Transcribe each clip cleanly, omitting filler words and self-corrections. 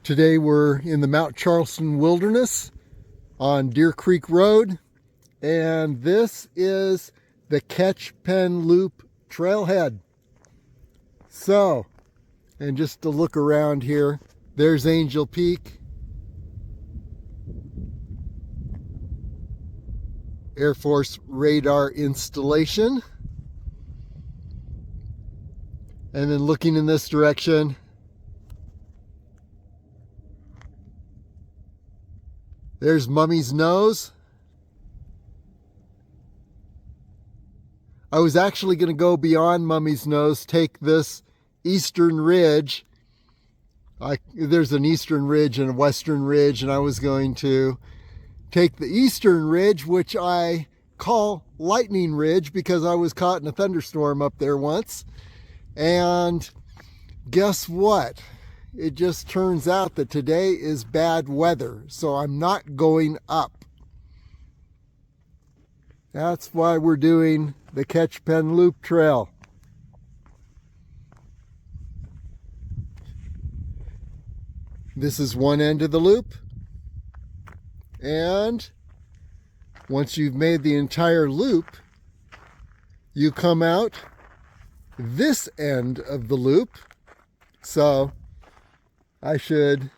Today we're in the Mount Charleston Wilderness on Deer Creek Road, and this is the Catch Pen Loop Trailhead. So, and just to look around here, there's Angel Peak, Air Force radar installation. And then looking in this direction, there's Mummy's Nose. I was actually going to go beyond Mummy's Nose, take this eastern ridge. There's an eastern ridge and a western ridge, and I was going to take the eastern ridge, which I call Lightning Ridge because I was caught in a thunderstorm up there once. And guess what? It just turns out that today is bad weather, so I'm not going up. That's why we're doing the Catch Pen Loop Trail. This is one end of the loop, and once you've made the entire loop, you come out this end of the loop. So I should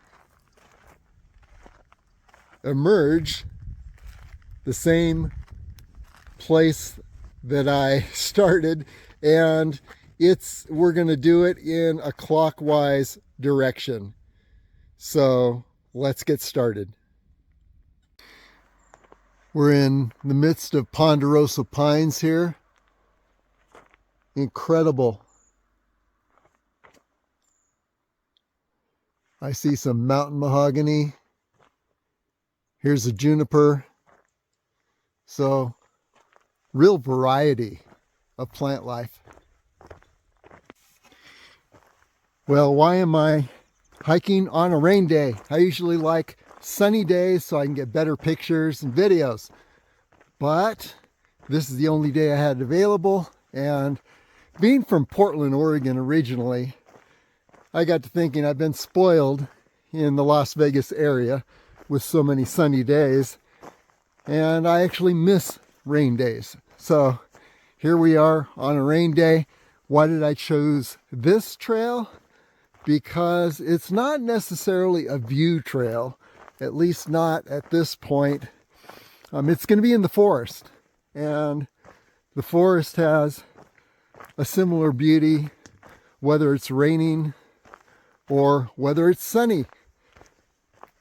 emerge the same place that I started, and we're going to do it in a clockwise direction. So let's get started. We're in the midst of Ponderosa pines here. Incredible. I see some mountain mahogany. Here's a juniper. So, real variety of plant life. Well, why am I hiking on a rain day? I usually like sunny days so I can get better pictures and videos. But this is the only day I had available, and being from Portland, Oregon originally, I got to thinking I've been spoiled in the Las Vegas area with so many sunny days, and I actually miss rain days. So here we are on a rain day. Why did I choose this trail? Because it's not necessarily a view trail, at least not at this point. It's going to be in the forest, and the forest has a similar beauty whether it's raining or whether it's sunny.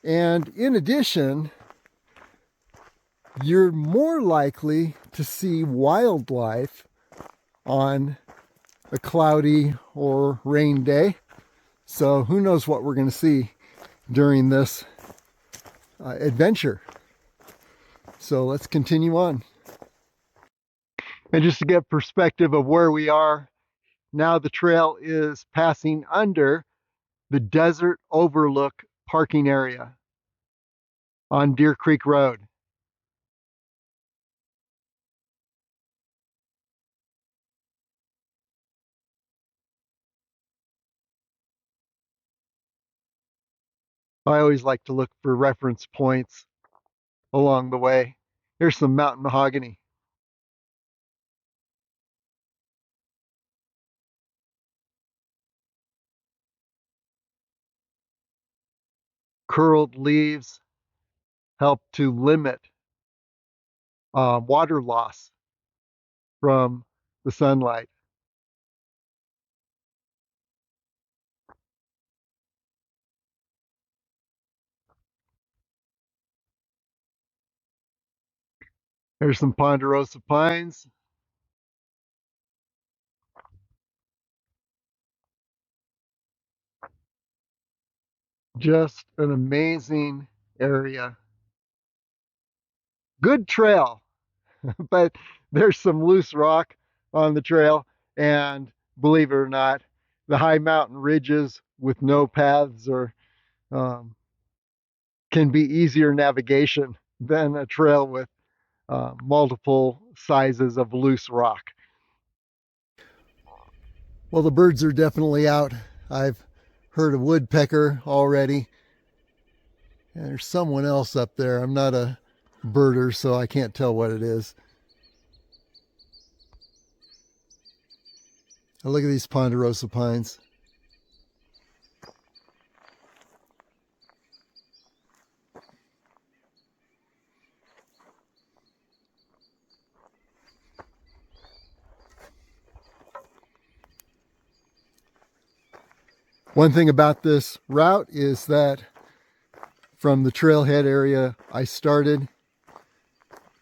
And in addition, you're more likely to see wildlife on a cloudy or rain day. So who knows what we're going to see during this adventure. So let's continue on. And just to get perspective of where we are, now the trail is passing under the Desert Overlook parking area on Deer Creek Road. I always like to look for reference points along the way. Here's some mountain mahogany. Curled leaves help to limit water loss from the sunlight. There's some Ponderosa pines. Just an amazing area. Good trail, but there's some loose rock on the trail, and believe it or not, the high mountain ridges with no paths can be easier navigation than a trail with multiple sizes of loose rock. Well, the birds are definitely out. I've heard a woodpecker already. And there's someone else up there. I'm not a birder, so I can't tell what it is. Oh, look at these Ponderosa pines. One thing about this route is that from the Trailhead area I started,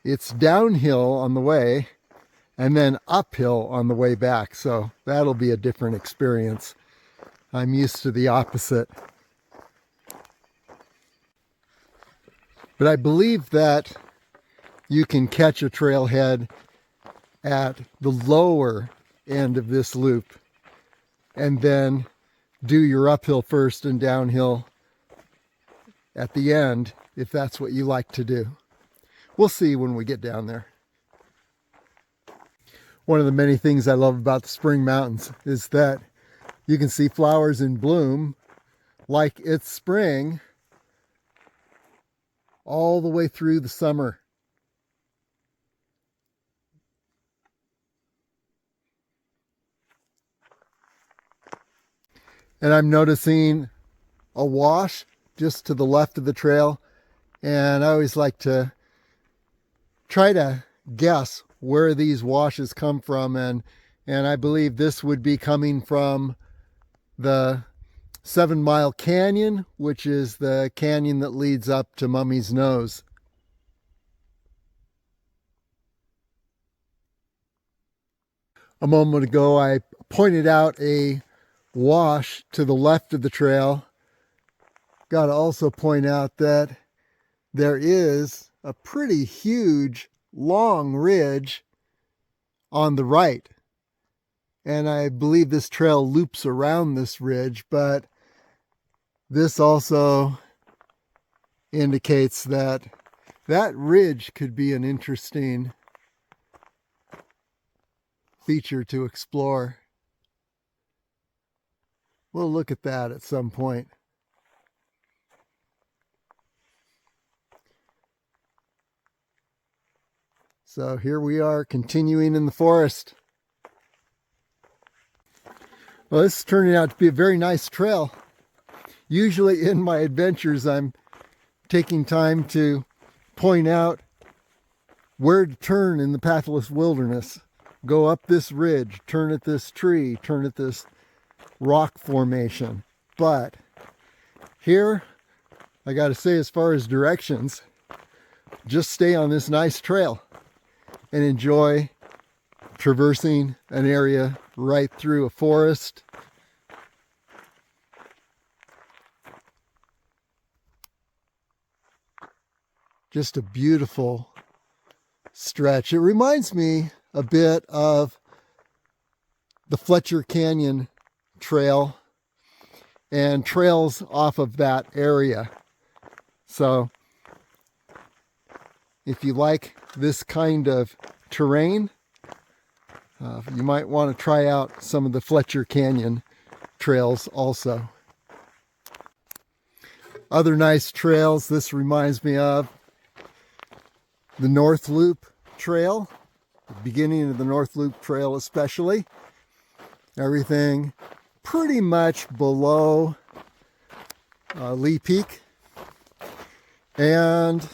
it's downhill on the way and then uphill on the way back. So that'll be a different experience. I'm used to the opposite. But I believe that you can catch a trailhead at the lower end of this loop and then do your uphill first and downhill at the end if that's what you like to do. We'll see when we get down there. One of the many things I love about the Spring Mountains is that you can see flowers in bloom like it's spring all the way through the summer. And I'm noticing a wash just to the left of the trail, and I always like to try to guess where these washes come from, and I believe this would be coming from the 7 Mile Canyon, which is the canyon that leads up to Mummy's Nose. A moment ago I pointed out a wash to the left of the trail. Got to also point out that there is a pretty huge long ridge on the right, and I believe this trail loops around this ridge, but this also indicates that that ridge could be an interesting feature to explore. We'll look at that at some point. So here we are continuing in the forest. Well, this is turning out to be a very nice trail. Usually in my adventures, I'm taking time to point out where to turn in the pathless wilderness. Go up this ridge, turn at this tree, turn at this rock formation. But here, I got to say, as far as directions, just stay on this nice trail and enjoy traversing an area right through a forest. Just a beautiful stretch. It reminds me a bit of the Fletcher Canyon Trail and trails off of that area. So if you like this kind of terrain, you might want to try out some of the Fletcher Canyon trails also. Other nice trails this reminds me of: the North Loop Trail, the beginning of the North Loop Trail especially. Everything pretty much below Lee Peak. And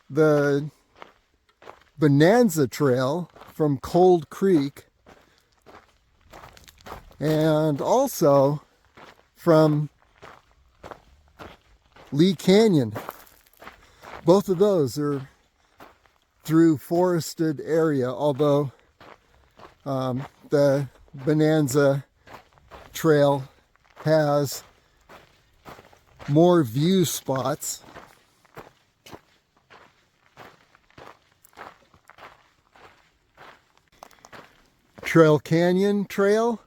the Bonanza Trail from Cold Creek, and also from Lee Canyon. Both of those are through forested area, although the Bonanza Trail has more view spots. Trail Canyon Trail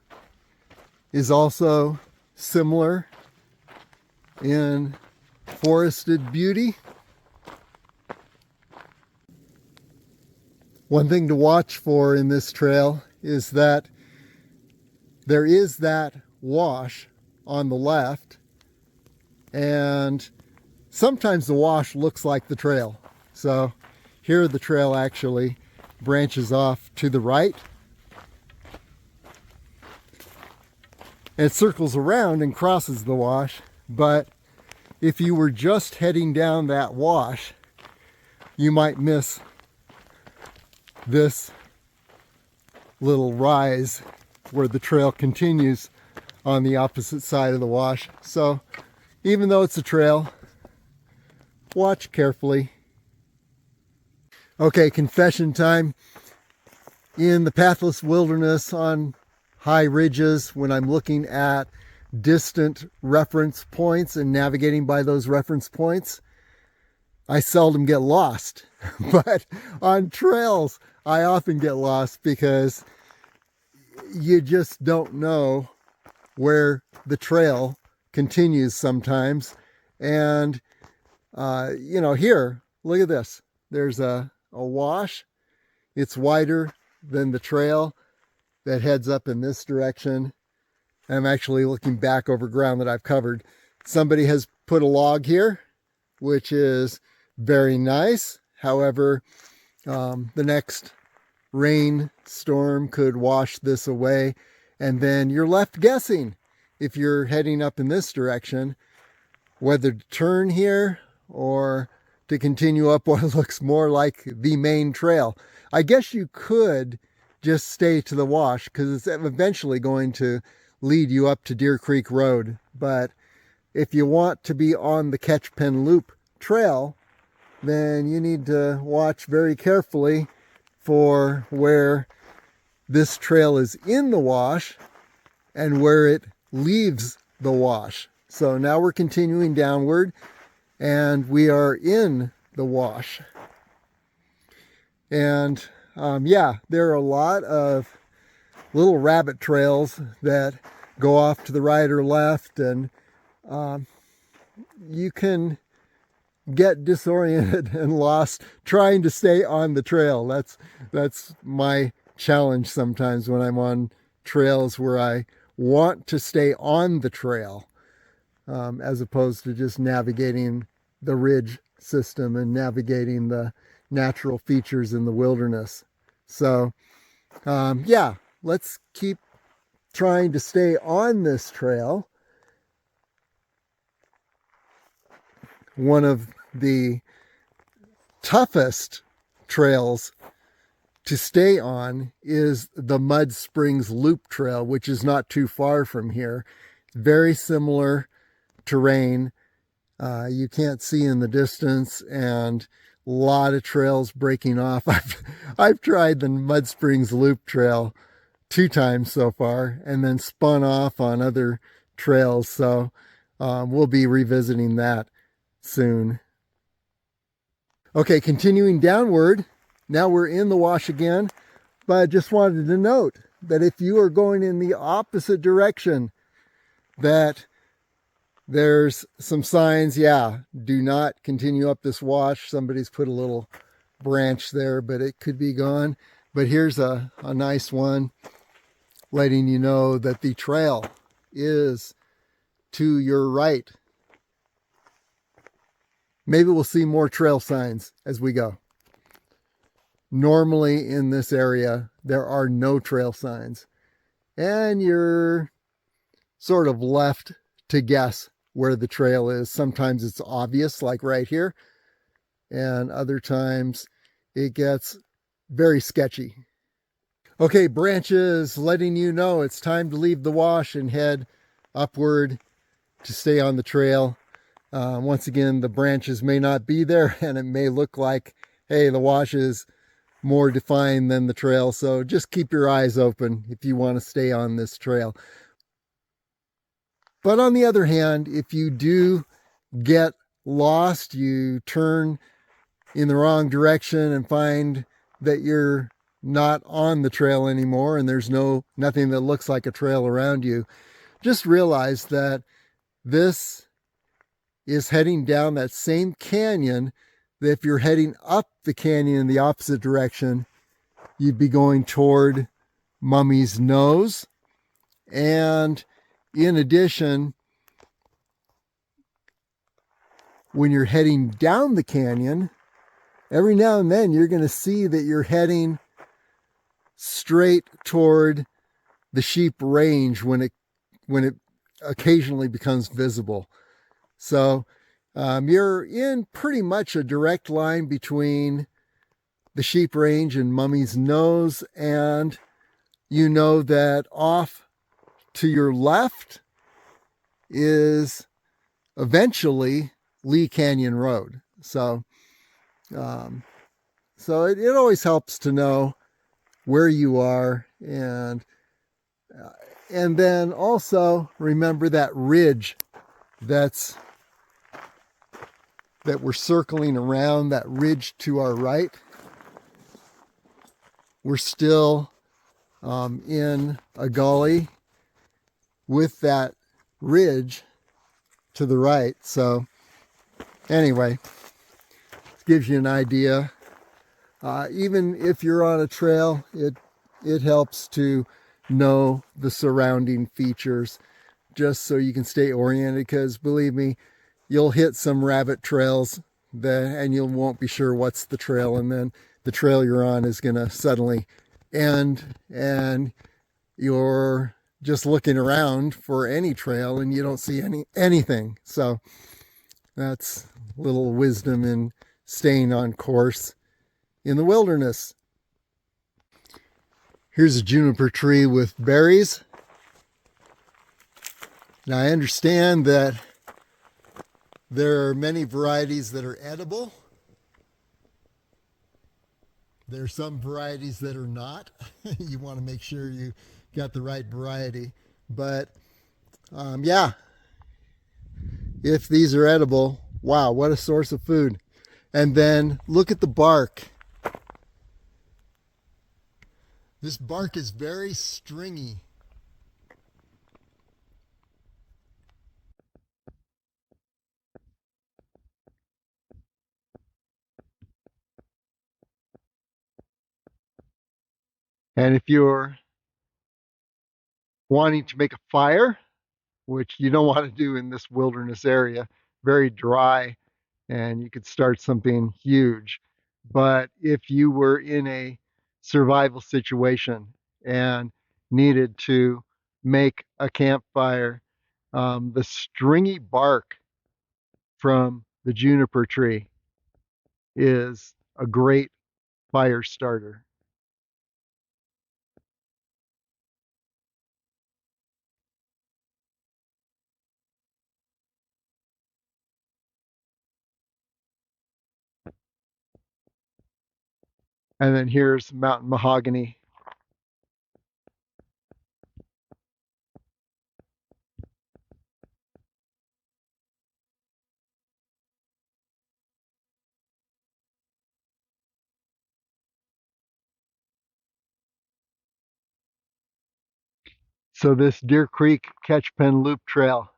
is also similar in forested beauty. One thing to watch for in this trail is that there is that wash on the left, and sometimes the wash looks like the trail. So here the trail actually branches off to the right. It circles around and crosses the wash, but if you were just heading down that wash, you might miss this little rise where the trail continues on the opposite side of the wash. So even though it's a trail, watch carefully. Okay, confession time. In the pathless wilderness on high ridges, when I'm looking at distant reference points and navigating by those reference points, I seldom get lost. But on trails, I often get lost because you just don't know where the trail continues sometimes. And, here, look at this. There's a wash. It's wider than the trail that heads up in this direction. I'm actually looking back over ground that I've covered. Somebody has put a log here, which is very nice. However, the next rainstorm could wash this away, and then you're left guessing, if you're heading up in this direction, whether to turn here or to continue up what looks more like the main trail. I guess you could just stay to the wash because it's eventually going to lead you up to Deer Creek Road. But if you want to be on the Catch Pen Loop trail, then you need to watch very carefully for where this trail is in the wash and where it leaves the wash. So now we're continuing downward and we are in the wash. And there are a lot of little rabbit trails that go off to the right or left, and you can get disoriented and lost trying to stay on the trail. That's my challenge sometimes when I'm on trails where I want to stay on the trail, as opposed to just navigating the ridge system and navigating the natural features in the wilderness. So let's keep trying to stay on this trail. One of the toughest trails to stay on is the Mud Springs Loop Trail, which is not too far from here. Very similar terrain. You can't see in the distance, and a lot of trails breaking off. I've tried the Mud Springs Loop Trail 2 times so far and then spun off on other trails. So we'll be revisiting that soon. Okay, continuing downward. Now we're in the wash again, but I just wanted to note that if you are going in the opposite direction, that there's some signs, do not continue up this wash. Somebody's put a little branch there, but it could be gone. But here's a nice one letting you know that the trail is to your right. Maybe we'll see more trail signs as we go. Normally in this area, there are no trail signs, and you're sort of left to guess where the trail is. Sometimes it's obvious, like right here, and other times it gets very sketchy. Okay, branches letting you know it's time to leave the wash and head upward to stay on the trail. Once again, the branches may not be there, and it may look like, hey, the wash is more defined than the trail. So just keep your eyes open if you want to stay on this trail. But on the other hand, if you do get lost, you turn in the wrong direction and find that you're not on the trail anymore and there's nothing that looks like a trail around you, just realize that this is heading down that same canyon that if you're heading up the canyon in the opposite direction, you'd be going toward Mummy's Nose. And in addition, when you're heading down the canyon, every now and then you're going to see that you're heading straight toward the sheep range when it occasionally becomes visible. So you're in pretty much a direct line between the sheep range and Mummy's Nose, and you know that off to your left is eventually Lee Canyon Road. So it always helps to know where you are, and then also remember that ridge that we're circling around, that ridge to our right. We're still in a gully with that ridge to the right. So anyway, it gives you an idea. Even if you're on a trail, it helps to know the surrounding features just so you can stay oriented, because believe me, you'll hit some rabbit trails and you won't be sure what's the trail, and then the trail you're on is going to suddenly end and you're just looking around for any trail and you don't see anything. So that's a little wisdom in staying on course in the wilderness. Here's a juniper tree with berries. Now I understand that there are many varieties that are edible. There are some varieties that are not. You want to make sure you got the right variety. But yeah, if these are edible, wow, what a source of food. And then look at the bark. This bark is very stringy. And if you're wanting to make a fire, which you don't want to do in this wilderness area, very dry, and you could start something huge. But if you were in a survival situation and needed to make a campfire, the stringy bark from the juniper tree is a great fire starter. And then here's mountain mahogany. So this Deer Creek Catchpen Loop Trail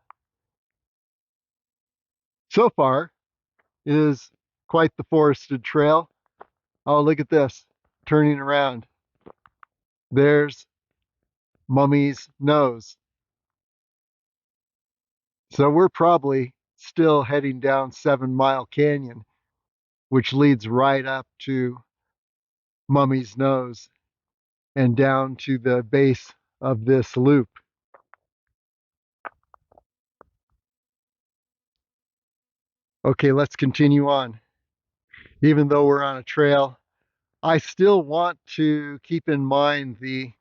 so far is quite the forested trail. Oh, look at this, turning around. There's Mummy's Nose. So we're probably still heading down 7 Mile Canyon, which leads right up to Mummy's Nose and down to the base of this loop. Okay, let's continue on. Even though we're on a trail, I still want to keep in mind the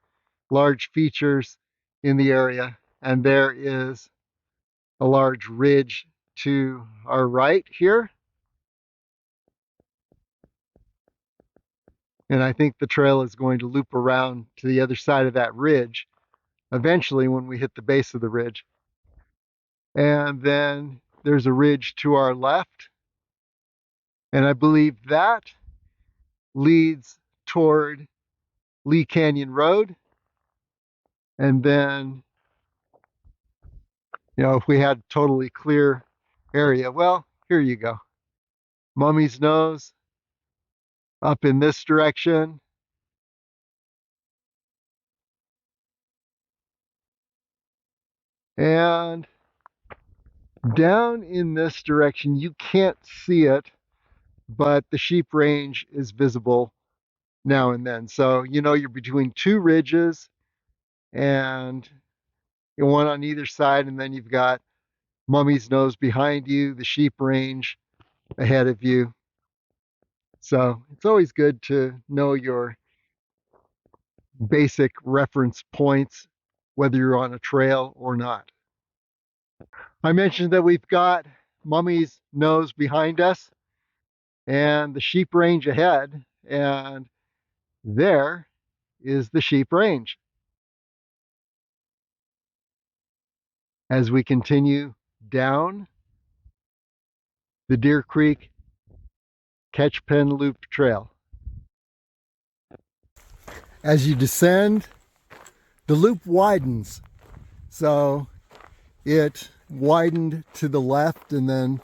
large features in the area, and there is a large ridge to our right here. And I think the trail is going to loop around to the other side of that ridge eventually when we hit the base of the ridge. And then there's a ridge to our left, and I believe that leads toward Lee Canyon Road. And then, if we had totally clear area, well, here you go. Mummy's Nose up in this direction. And Down in this direction, you can't see it, but the sheep range is visible now and then. So, you know, you're between two ridges and one on either side, and then you've got Mummy's Nose behind you, the sheep range ahead of you. So it's always good to know your basic reference points, whether you're on a trail or not. I mentioned that we've got Mummy's Nose behind us and the sheep range ahead, and there is the sheep range. As we continue down the Deer Creek Catch Pen Loop Trail. As you descend, the loop widens. So it widened to the left, and then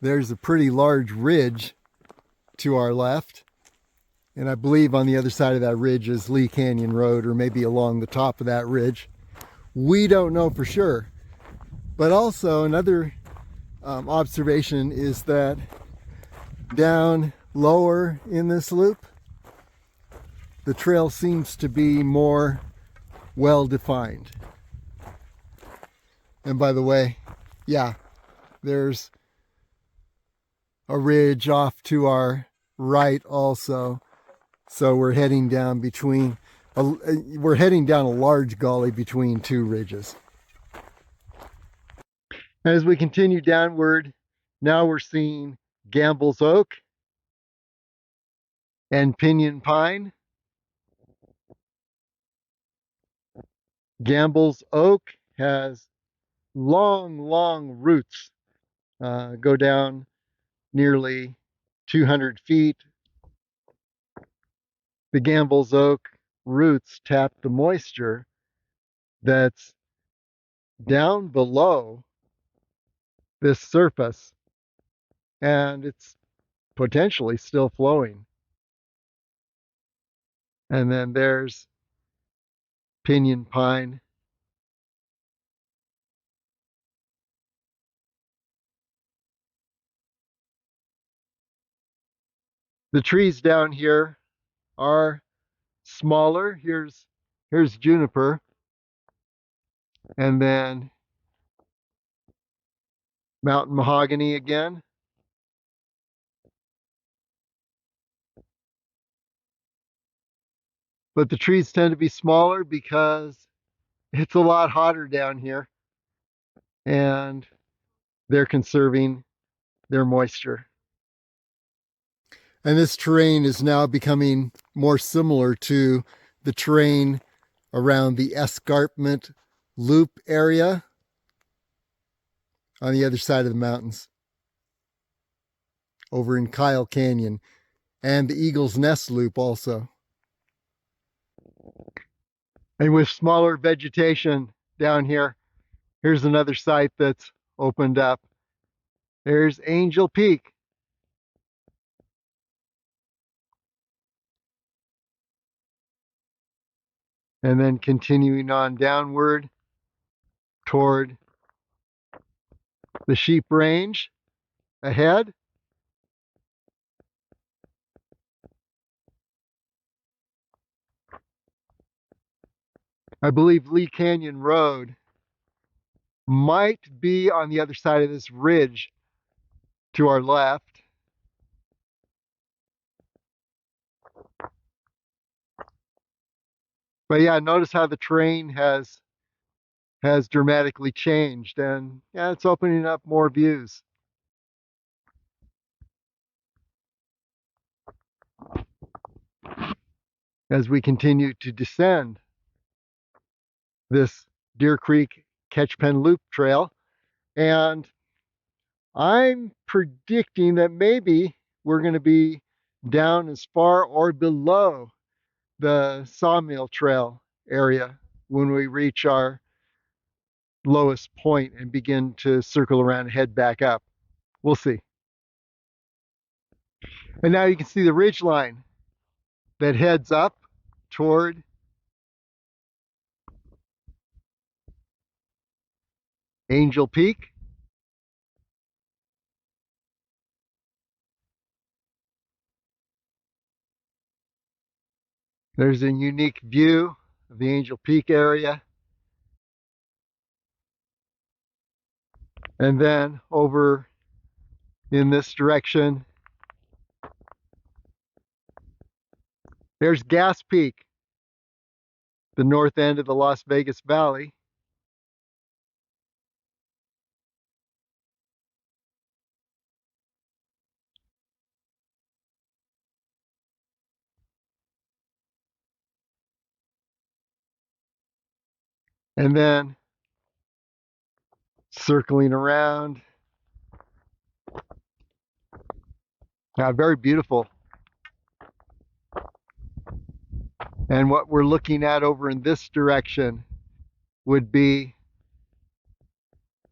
there's a pretty large ridge to our left. And I believe on the other side of that ridge is Lee Canyon Road, or maybe along the top of that ridge. We don't know for sure. But also another observation is that down lower in this loop, the trail seems to be more well defined. And by the way, yeah, there's a ridge off to our right also. So we're heading down a large gully between two ridges. As we continue downward, now we're seeing Gamble's Oak and Pinyon Pine. Gamble's Oak has long roots, go down nearly 200 feet. The Gamble's Oak roots tap the moisture that's down below this surface, and it's potentially still flowing. And then there's Pinyon Pine. The trees down here are smaller. Here's juniper, and then mountain mahogany again. But the trees tend to be smaller because it's a lot hotter down here, and they're conserving their moisture. And this terrain is now becoming more similar to the terrain around the Escarpment Loop area on the other side of the mountains, over in Kyle Canyon, and the Eagle's Nest Loop also. And with smaller vegetation down here, here's another site that's opened up. There's Angel Peak. And then continuing on downward toward the Sheep Range ahead. I believe Lee Canyon Road might be on the other side of this ridge to our left. But yeah, notice how the terrain has dramatically changed, and yeah, it's opening up more views. As we continue to descend this Deer Creek Catch Pen Loop Trail, and I'm predicting that maybe we're going to be down as far or below the Sawmill Trail area when we reach our lowest point and begin to circle around and head back up. We'll see. And now you can see the ridge line that heads up toward Angel Peak. There's a unique view of the Angel Peak area. And then over in this direction, there's Gas Peak, the north end of the Las Vegas Valley. And then circling around, very beautiful. And what we're looking at over in this direction would be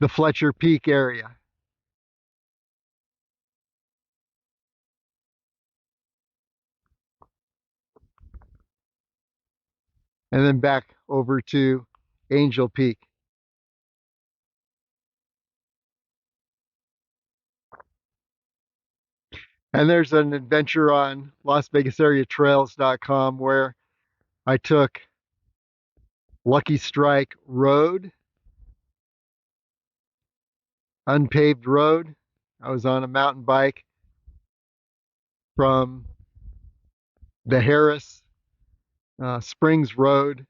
the Fletcher Peak area. And then back over to Angel Peak. And there's an adventure on LasVegasAreaTrails.com where I took Lucky Strike Road, unpaved road. I was on a mountain bike from the Harris Springs Road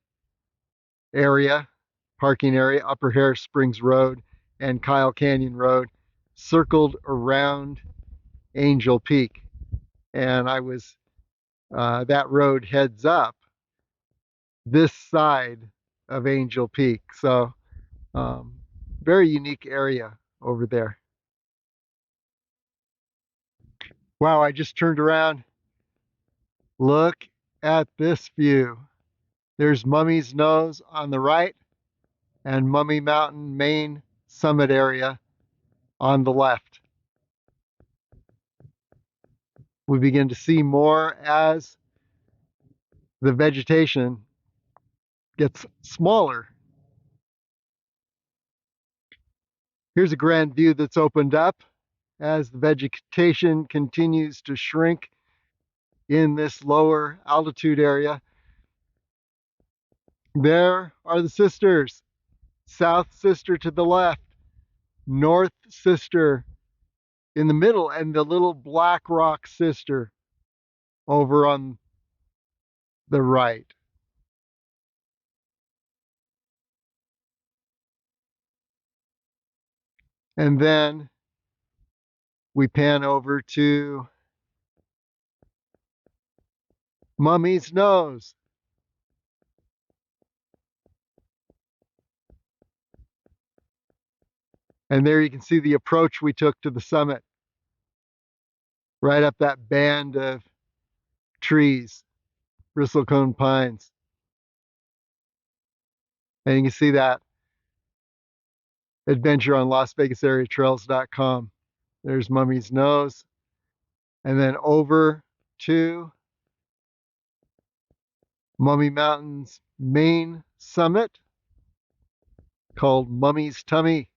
area, parking area, Upper Harris Springs Road and Kyle Canyon Road, circled around Angel Peak. And I was, that road heads up this side of Angel Peak. So very unique area over there. Wow, I just turned around. Look at this view. There's Mummy's Nose on the right and Mummy Mountain main summit area on the left. We begin to see more as the vegetation gets smaller. Here's a grand view that's opened up as the vegetation continues to shrink in this lower altitude area. There are the sisters. South sister to the left, north sister in the middle, and the little Black Rock sister over on the right. And then we pan over to Mummy's Nose. And there you can see the approach we took to the summit. Right up that band of trees, bristlecone pines. And you can see that adventure on LasVegasAreaTrails.com. There's Mummy's Nose. And then over to Mummy Mountain's main summit called Mummy's Tummy.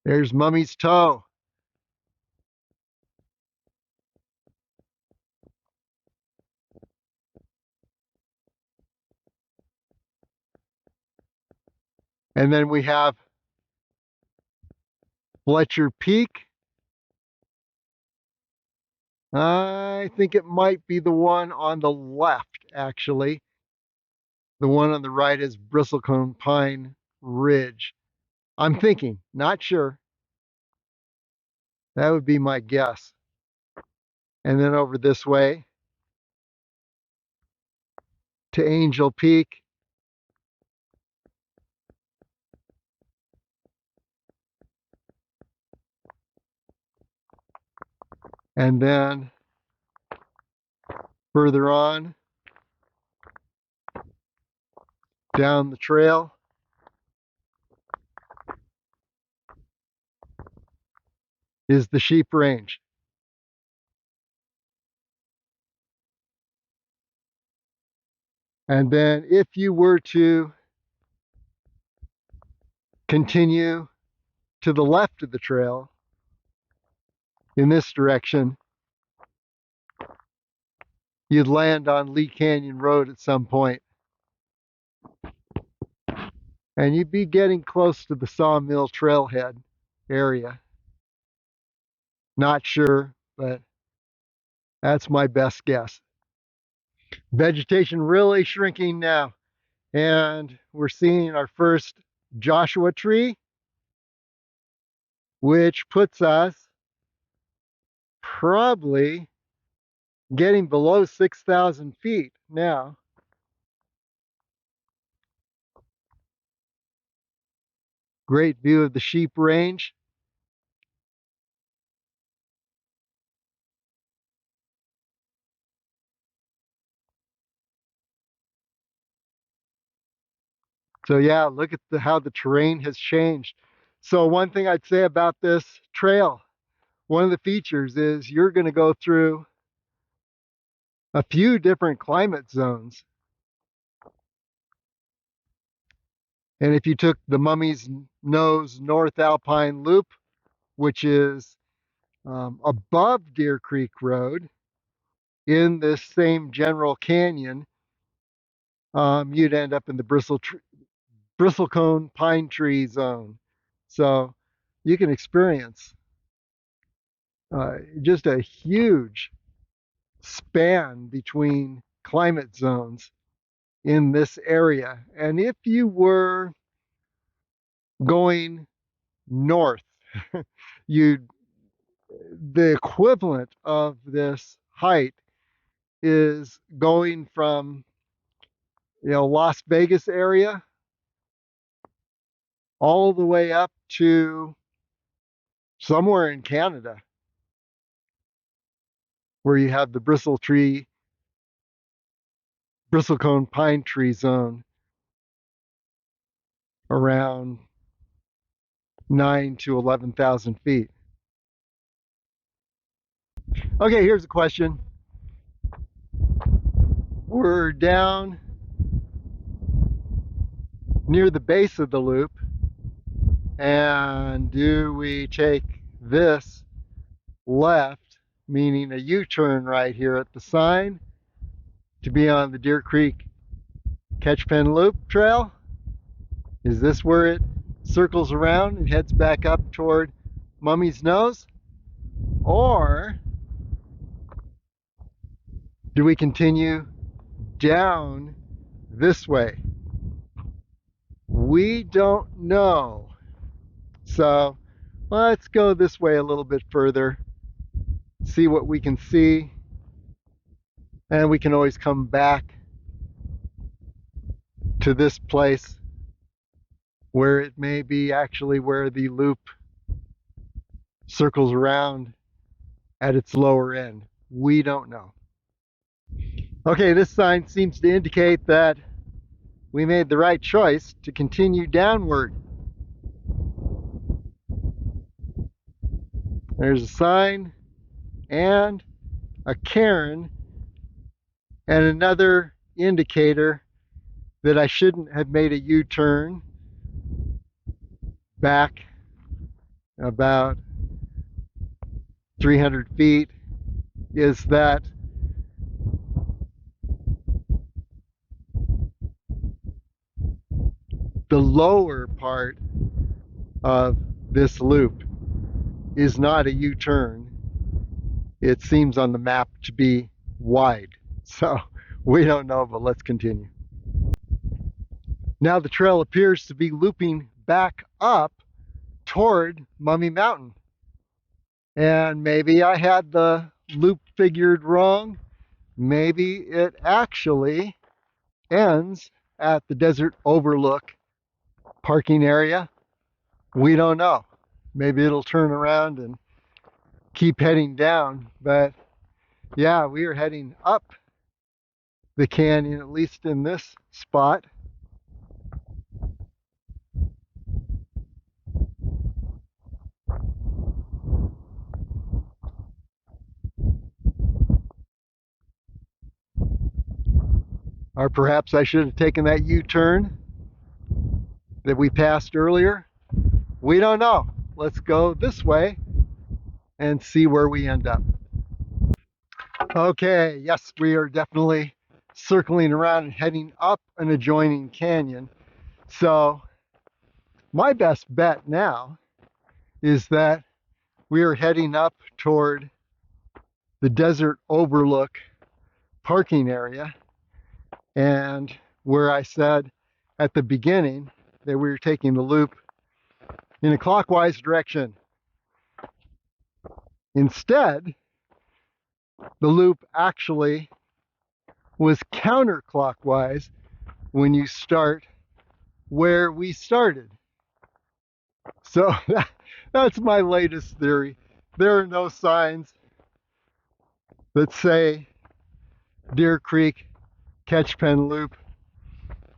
There's Mummy's Toe. And then we have Fletcher Peak. I think it might be the one on the left, actually. The one on the right is Bristlecone Pine Ridge. I'm thinking, not sure. That would be my guess. And then over this way to Angel Peak. And then further on down the trail is the Sheep Range. And then if you were to continue to the left of the trail in this direction, you'd land on Lee Canyon Road at some point. And you'd be getting close to the Sawmill Trailhead area. Not sure, but that's my best guess. Vegetation really shrinking now. And we're seeing our first Joshua tree, which puts us probably getting below 6,000 feet now. Great view of the sheep range. So yeah, look at how the terrain has changed. So one thing I'd say about this trail, one of the features is you're going to go through a few different climate zones. And if you took the Mummy's Nose North Alpine Loop, which is above Deer Creek Road in this same general canyon, you'd end up in the bristlecone pine tree zone. So you can experience just a huge span between climate zones in this area. And if you were going north, the equivalent of this height is going from Las Vegas area all the way up to somewhere in Canada, where you have the bristlecone pine tree zone around 9 to 11,000 feet. Okay, here's a question. We're down near the base of the loop, and do we take this left, meaning a U-turn right here at the sign, to be on the Deer Creek Catchpen Loop Trail? Is this where it circles around and heads back up toward Mummy's Nose? Or do we continue down this way? We don't know. So let's go this way a little bit further, see what we can see, and we can always come back to this place where it may be actually where the loop circles around at its lower end. We don't know. Okay, this sign seems to indicate that we made the right choice to continue downward. There's a sign and a cairn and another indicator that I shouldn't have made a U-turn back about 300 feet is that the lower part of this loop is not a U-turn. It seems on the map to be wide. So we don't know, but let's continue. Now the trail appears to be looping back up toward Mummy Mountain. And maybe I had the loop figured wrong. Maybe it actually ends at the Desert Overlook parking area. We don't know. Maybe it'll turn around and keep heading down. But yeah, we are heading up the canyon, at least in this spot. Or perhaps I should have taken that U-turn that we passed earlier. We don't know. Let's go this way and see where we end up. Okay, yes, we are definitely circling around and heading up an adjoining canyon. So my best bet now is that we are heading up toward the desert overlook parking area, and where I said at the beginning that we were taking the loop in a clockwise direction. Instead, the loop actually was counterclockwise when you start where we started. So that's my latest theory. There are no signs that say Deer Creek Catchpen Loop,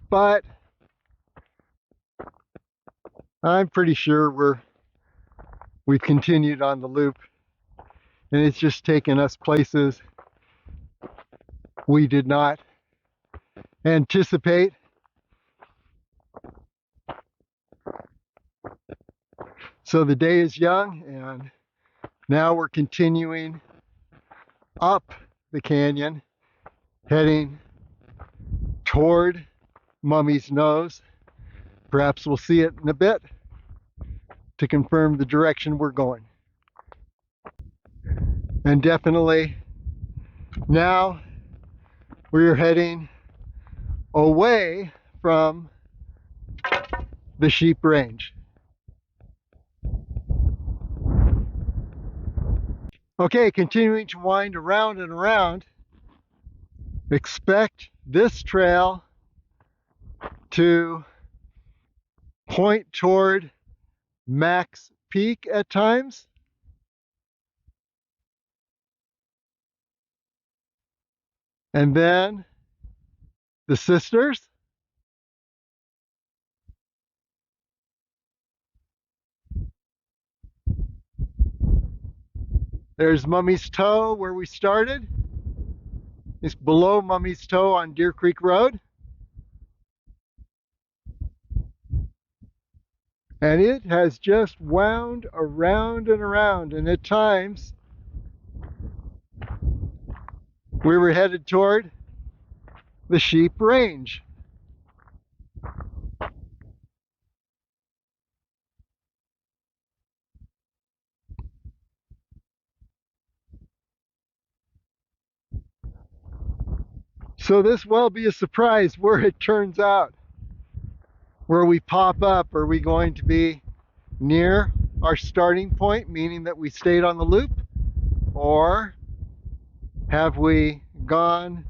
but I'm pretty sure we've continued on the loop, and it's just taken us places we did not anticipate. So the day is young, and now we're continuing up the canyon, heading toward Mummy's Nose. Perhaps we'll see it in a bit to confirm the direction we're going. And definitely now we're heading away from the sheep range. Okay, continuing to wind around and around. Expect this trail to point toward Max Peak at times. And then the sisters. There's Mummy's Toe where we started. It's below Mummy's Toe on Deer Creek Road. And it has just wound around and around, and at times we were headed toward the sheep range. So this will be a surprise where it turns out. Where we pop up, are we going to be near our starting point, meaning that we stayed on the loop? Or have we gone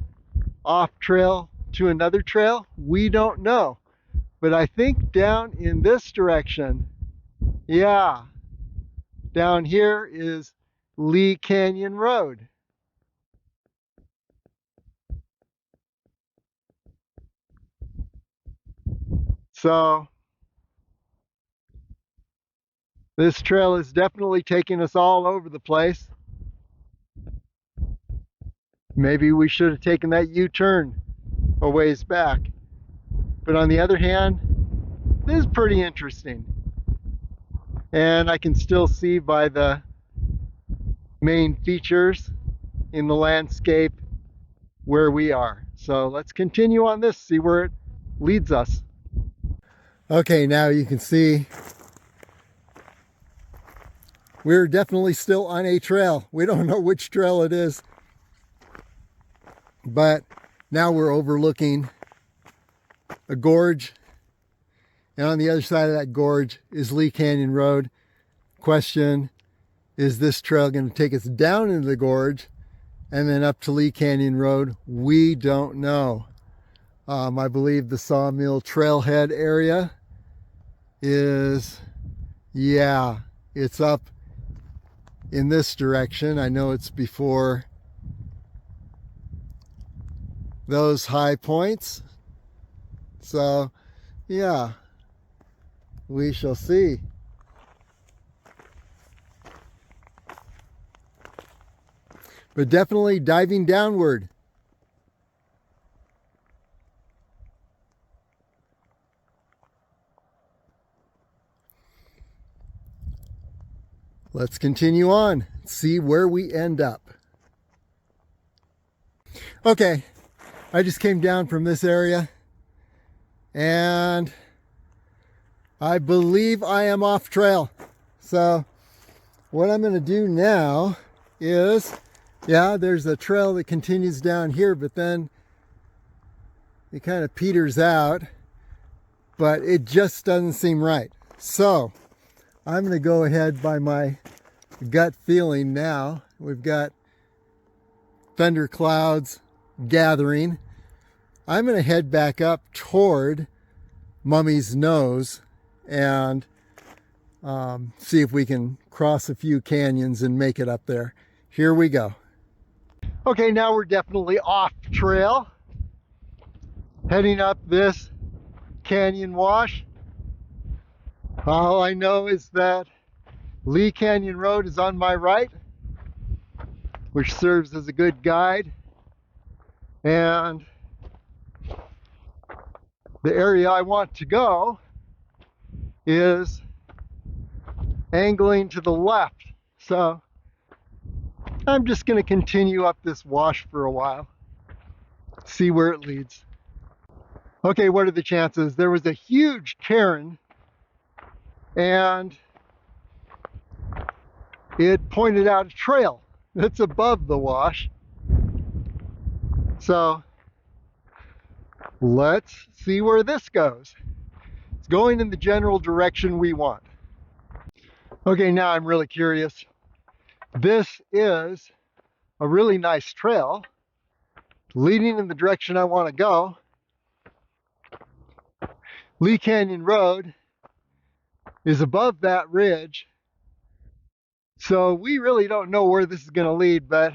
off trail to another trail? We don't know. But I think down in this direction, yeah, down here is Lee Canyon Road. So this trail is definitely taking us all over the place. Maybe we should have taken that U-turn a ways back. But on the other hand, this is pretty interesting. And I can still see by the main features in the landscape where we are. So let's continue on this, see where it leads us. Okay, now you can see we're definitely still on a trail. We don't know which trail it is, but now we're overlooking a gorge, and on the other side of that gorge is Lee Canyon Road. Question, is this trail going to take us down into the gorge and then up to Lee Canyon Road? We don't know. I believe the Sawmill Trailhead area is, yeah, it's up in this direction. I know it's before those high points. So, yeah, we shall see. But definitely diving downward. Let's continue on, see where we end up. Okay, I just came down from this area and I believe I am off trail. So what I'm going to do now is, yeah, there's a trail that continues down here, but then it kind of peters out, but it just doesn't seem right. So I'm going to go ahead by my gut feeling now. We've got thunder clouds gathering. I'm going to head back up toward Mummy's Nose and see if we can cross a few canyons and make it up there. Here we go. Okay, now we're definitely off trail, heading up this canyon wash. All I know is that Lee Canyon Road is on my right, which serves as a good guide, and the area I want to go is angling to the left. So I'm just going to continue up this wash for a while, see where it leads. Okay, what are the chances? There was a huge cairn and it pointed out a trail that's above the wash. So let's see where this goes. It's going in the general direction we want. Okay, now I'm really curious. This is a really nice trail leading in the direction I want to go. Lee Canyon Road is above that ridge. So we really don't know where this is going to lead, but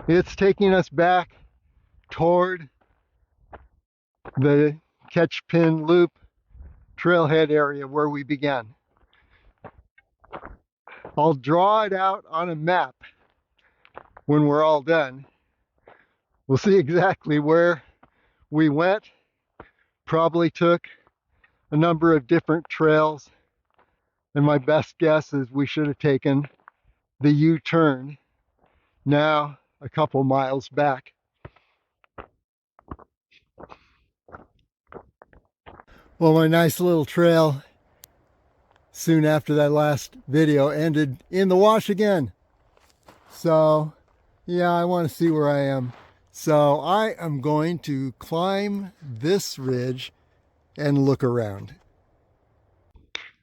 it's taking us back toward the Catchpin Loop Trailhead area where we began. I'll draw it out on a map when we're all done. We'll see exactly where we went. Probably took a number of different trails, and my best guess is we should have taken the U-turn now a couple miles back. Well, my nice little trail soon after that last video ended in the wash again. So yeah, I want to see where I am. So I am going to climb this ridge and look around.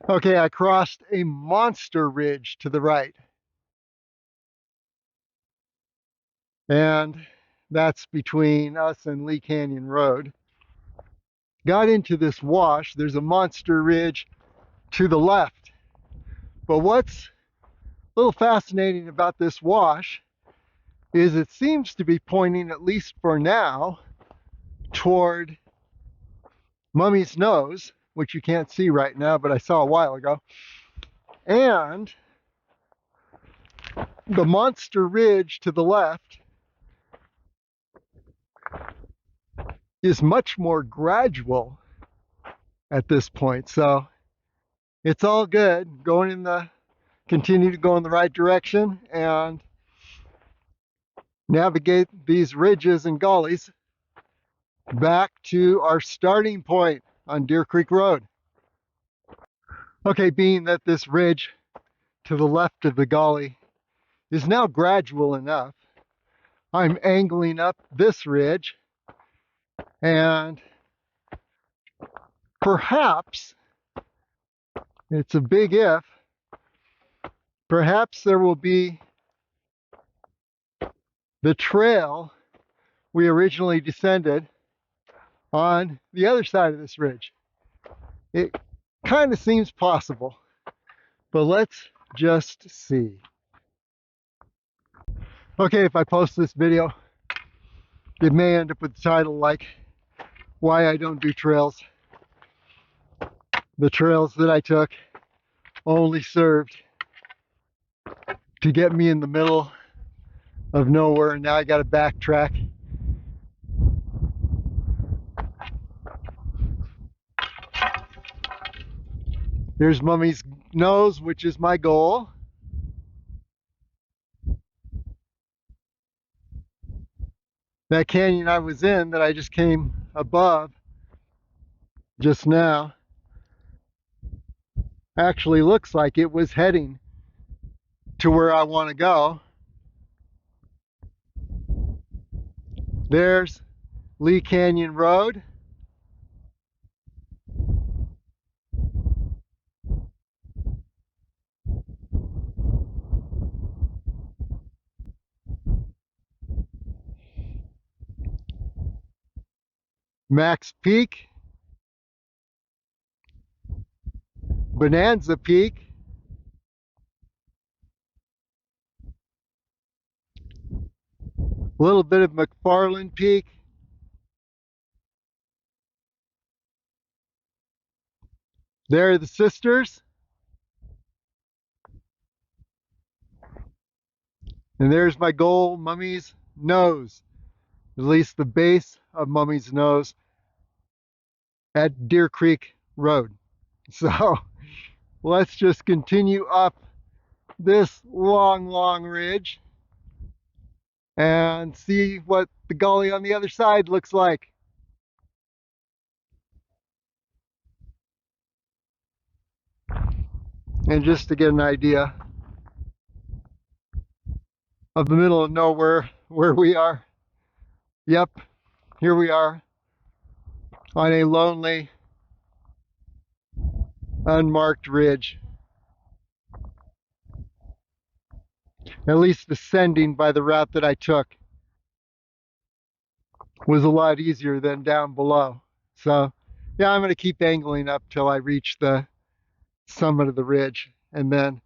Okay, I crossed a monster ridge to the right. And that's between us and Lee Canyon Road. Got into this wash. There's a monster ridge to the left. But what's a little fascinating about this wash is it seems to be pointing, at least for now, toward Mummy's Nose, which you can't see right now, but I saw a while ago. And the monster ridge to the left is much more gradual at this point. So it's all good, continue to go in the right direction and navigate these ridges and gullies back to our starting point on Deer Creek Road. Okay, being that this ridge to the left of the gully is now gradual enough, I'm angling up this ridge, and perhaps, it's a big if, perhaps there will be the trail we originally descended on the other side of this ridge. It kind of seems possible, but let's just see. Okay, if I post this video, it may end up with the title like, Why I Don't Do Trails. The trails that I took only served to get me in the middle of nowhere, and now I gotta backtrack. There's Mummy's nose, which is my goal. That canyon I was in that I just came above just now actually looks like it was heading to where I want to go. There's Lee Canyon Road. Max Peak, Bonanza Peak, a little bit of McFarland Peak, there are the sisters, and there's my goal, Mummy's Nose, at least the base of Mummy's Nose at Deer Creek Road. So let's just continue up this long ridge and see what the gully on the other side looks like. And just to get an idea of the middle of nowhere where we are. Yep, here we are on a lonely, unmarked ridge. At least ascending by the route that I took was a lot easier than down below. So yeah, I'm going to keep angling up till I reach the summit of the ridge, and then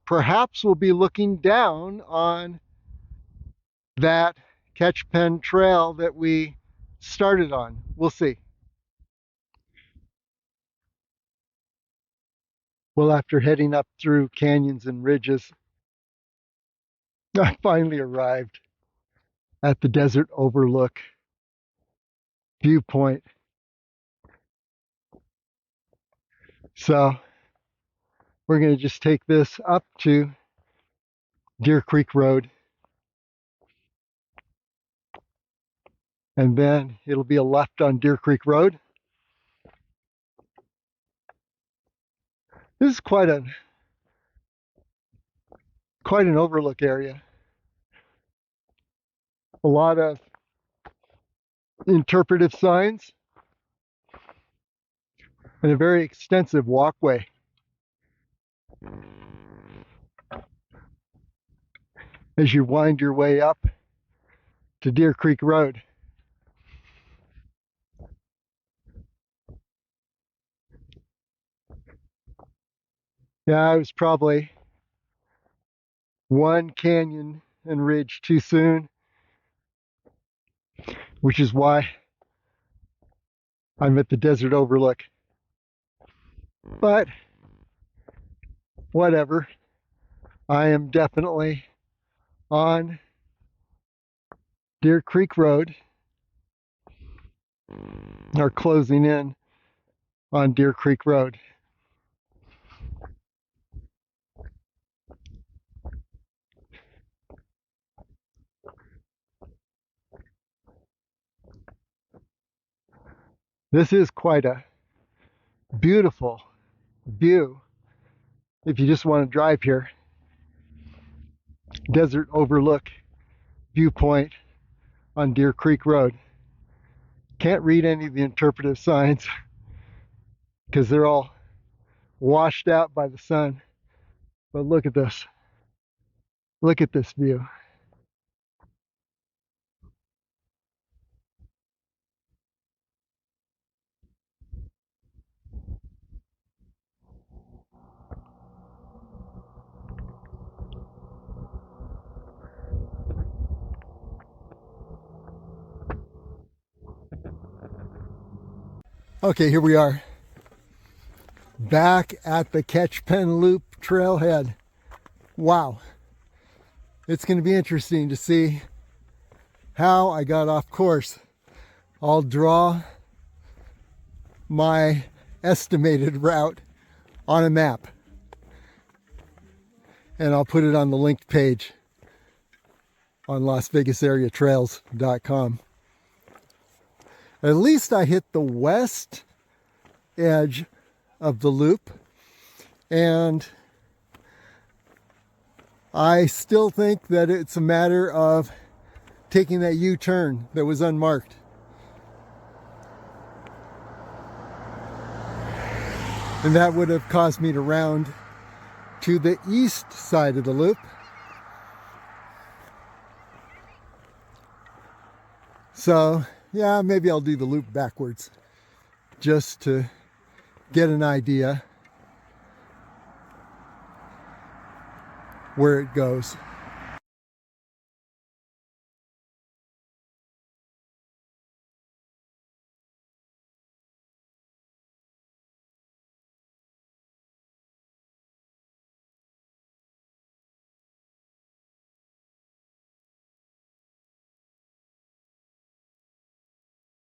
perhaps we'll be looking down on that catch pen trail that we started on. We'll see. Well, after heading up through canyons and ridges, I finally arrived at the desert overlook viewpoint. So we're going to just take this up to Deer Creek Road, and then it'll be a left on Deer Creek Road. This is quite an overlook area. A lot of interpretive signs and a very extensive walkway. As you wind your way up to Deer Creek Road. Yeah, I was probably one canyon and ridge too soon, which is why I'm at the desert overlook. But whatever, I am definitely on Deer Creek Road, or closing in on Deer Creek Road. This is quite a beautiful view if you just want to drive here. Desert overlook viewpoint on Deer Creek Road. Can't read any of the interpretive signs because they're all washed out by the sun. But look at this. Look at this view. Okay, here we are, back at the Catch Pen Loop trailhead. Wow, it's going to be interesting to see how I got off course. I'll draw my estimated route on a map. And I'll put it on the linked page on LasVegasAreaTrails.com. At least I hit the west edge of the loop, and I still think that it's a matter of taking that U-turn that was unmarked. And that would have caused me to round to the east side of the loop. So, yeah, maybe I'll do the loop backwards just to get an idea where it goes.